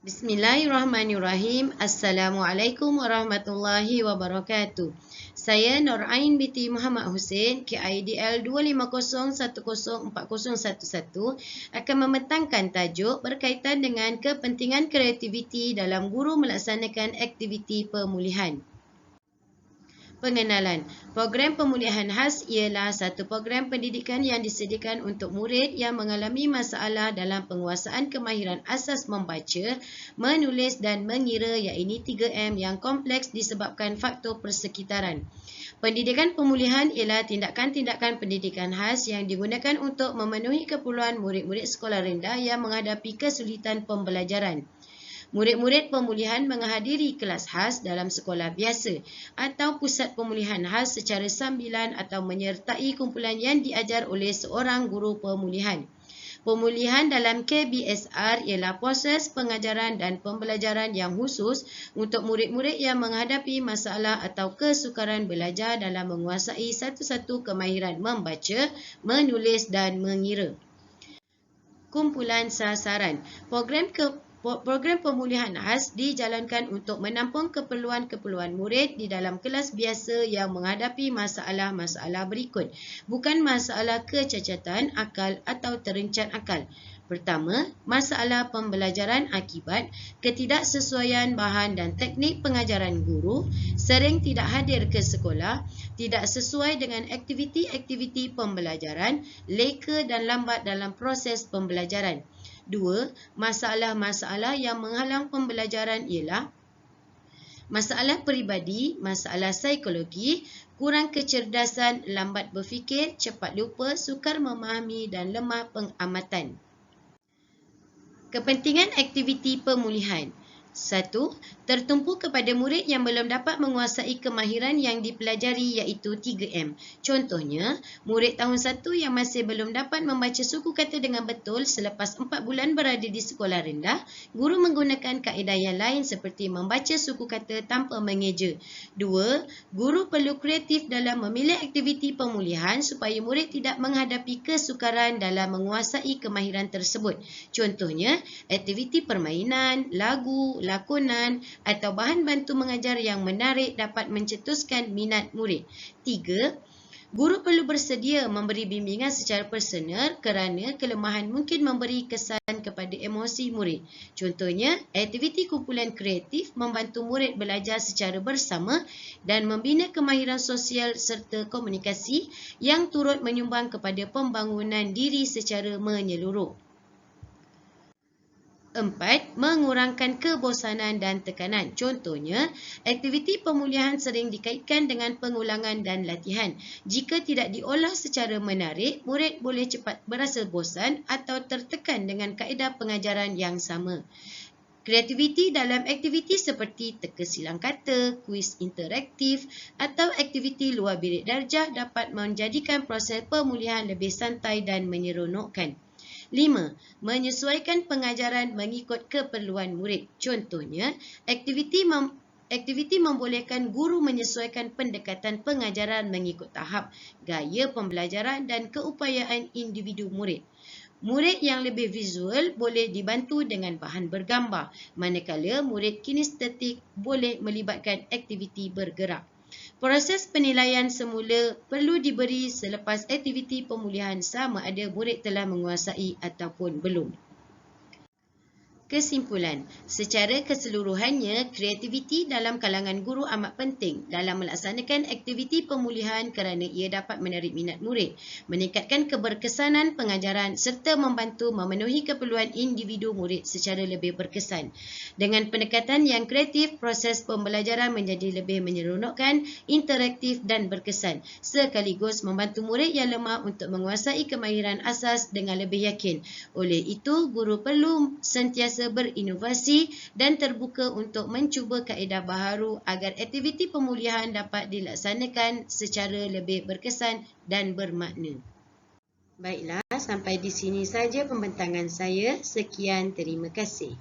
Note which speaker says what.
Speaker 1: Bismillahirrahmanirrahim. Assalamualaikum warahmatullahi wabarakatuh. Saya Nur Ain binti Muhammad Hussein, KIDL 250104011 akan membentangkan tajuk berkaitan dengan kepentingan kreativiti dalam guru melaksanakan aktiviti pemulihan. Pengenalan. Program pemulihan khas ialah satu program pendidikan yang disediakan untuk murid yang mengalami masalah dalam penguasaan kemahiran asas membaca, menulis dan mengira iaitu 3M yang kompleks disebabkan faktor persekitaran. Pendidikan pemulihan ialah tindakan-tindakan pendidikan khas yang digunakan untuk memenuhi keperluan murid-murid sekolah rendah yang menghadapi kesulitan pembelajaran. Murid-murid pemulihan menghadiri kelas khas dalam sekolah biasa atau pusat pemulihan khas secara sambilan atau menyertai kumpulan yang diajar oleh seorang guru pemulihan. Pemulihan dalam KBSR ialah proses pengajaran dan pembelajaran yang khusus untuk murid-murid yang menghadapi masalah atau kesukaran belajar dalam menguasai satu-satu kemahiran membaca, menulis dan mengira. Kumpulan sasaran. Program pemulihan khas dijalankan untuk menampung keperluan-keperluan murid di dalam kelas biasa yang menghadapi masalah-masalah berikut. Bukan masalah kecacatan akal atau terencat akal. Pertama, masalah pembelajaran akibat ketidaksesuaian bahan dan teknik pengajaran guru, sering tidak hadir ke sekolah, tidak sesuai dengan aktiviti-aktiviti pembelajaran, leka dan lambat dalam proses pembelajaran. 2. Masalah-masalah yang menghalang pembelajaran ialah masalah peribadi, masalah psikologi, kurang kecerdasan, lambat berfikir, cepat lupa, sukar memahami dan lemah pengamatan. Kepentingan aktiviti pemulihan. 1. Tertumpu kepada murid yang belum dapat menguasai kemahiran yang dipelajari iaitu 3M. Contohnya, murid tahun 1 yang masih belum dapat membaca suku kata dengan betul selepas 4 bulan berada di sekolah rendah, guru menggunakan kaedah yang lain seperti membaca suku kata tanpa mengeja. 2. Guru perlu kreatif dalam memilih aktiviti pemulihan supaya murid tidak menghadapi kesukaran dalam menguasai kemahiran tersebut. Contohnya, aktiviti permainan, lagu, lakonan atau bahan bantu mengajar yang menarik dapat mencetuskan minat murid. 3. Guru perlu bersedia memberi bimbingan secara personal kerana kelemahan mungkin memberi kesan kepada emosi murid. Contohnya, aktiviti kumpulan kreatif membantu murid belajar secara bersama dan membina kemahiran sosial serta komunikasi yang turut menyumbang kepada pembangunan diri secara menyeluruh. 4. Mengurangkan kebosanan dan tekanan. Contohnya, aktiviti pemulihan sering dikaitkan dengan pengulangan dan latihan. Jika tidak diolah secara menarik, murid boleh cepat berasa bosan atau tertekan dengan kaedah pengajaran yang sama. Kreativiti dalam aktiviti seperti teka silang kata, kuis interaktif atau aktiviti luar bilik darjah dapat menjadikan proses pemulihan lebih santai dan menyeronokkan. 5. Menyesuaikan pengajaran mengikut keperluan murid. Contohnya, aktiviti membolehkan guru menyesuaikan pendekatan pengajaran mengikut tahap, gaya pembelajaran dan keupayaan individu murid. Murid yang lebih visual boleh dibantu dengan bahan bergambar, manakala murid kinestetik boleh melibatkan aktiviti bergerak. Proses penilaian semula perlu diberi selepas aktiviti pemulihan sama ada murid telah menguasai ataupun belum. Kesimpulan, secara keseluruhannya, kreativiti dalam kalangan guru amat penting dalam melaksanakan aktiviti pemulihan kerana ia dapat menarik minat murid, meningkatkan keberkesanan pengajaran serta membantu memenuhi keperluan individu murid secara lebih berkesan. Dengan pendekatan yang kreatif, proses pembelajaran menjadi lebih menyeronokkan, interaktif dan berkesan, sekaligus membantu murid yang lemah untuk menguasai kemahiran asas dengan lebih yakin. Oleh itu, guru perlu sentiasa berinovasi dan terbuka untuk mencuba kaedah baharu agar aktiviti pemulihan dapat dilaksanakan secara lebih berkesan dan bermakna. Baiklah, sampai di sini saja pembentangan saya. Sekian, terima kasih.